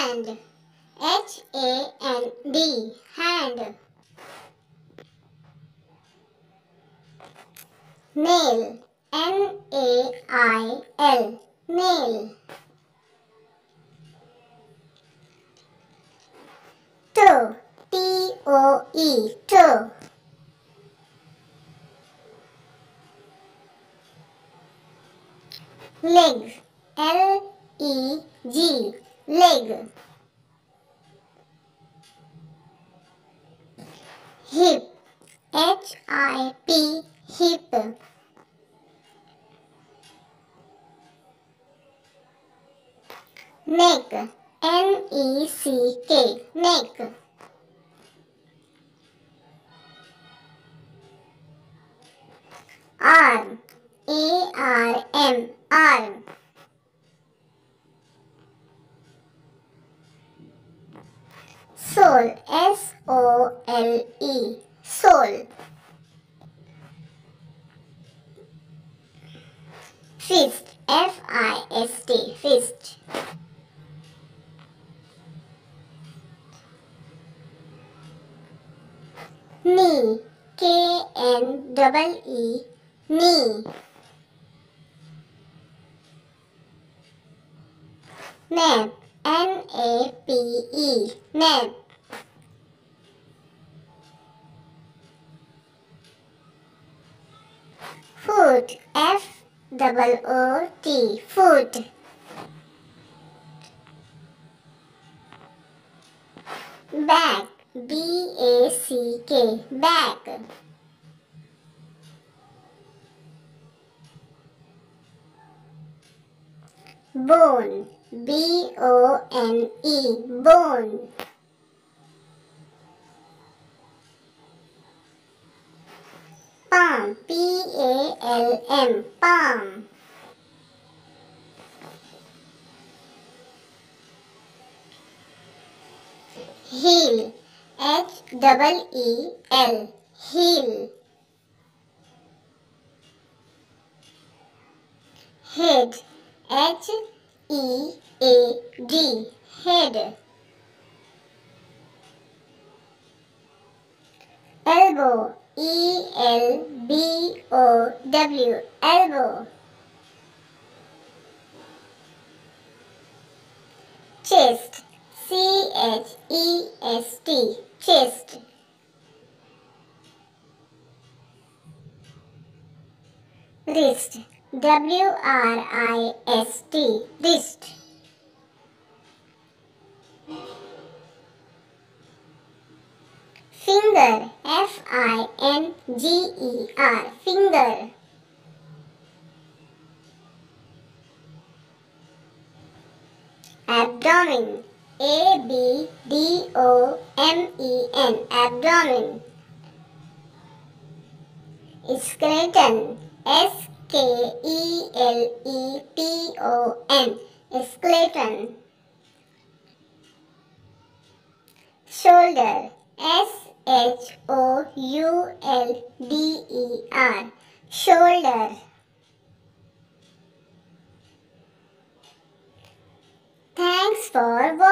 hand, H-A-N-D, hand. Nail, N-A-I-L, nail. Toe, T-O-E, toe. Leg, L-E-G, leg. Hip, H-I-P, hip. Neck, N-E-C-K, neck. Arm, A-R-M, arm. Sole, S-O-L-E, sole. Fist, F-I-S-T, fist. Knee, K-N-E-E, knee. Nape, N-A-P-E, nape. Foot, F-O-O-T, foot. Back, B-A-C-K, back. Bone, B-O-N-E, bone. Palm, P-A-L-M, palm. Heel, H-E-E-L, heel. Head, H-E-A-D, head. Elbow, E-L-B-O-W, elbow. Chest, C-H-E-S-T, chest. Wrist, W-R-I-S-T, wrist. Finger, F-I-N-G-E-R, finger. Abdomen, A-B-D-O-M-E-N, abdomen. Skeleton, S-K-E-L-E-T-O-N, skeleton. Shoulder, S-H-O-U-L-D-E-R, shoulder. Thanks for watching.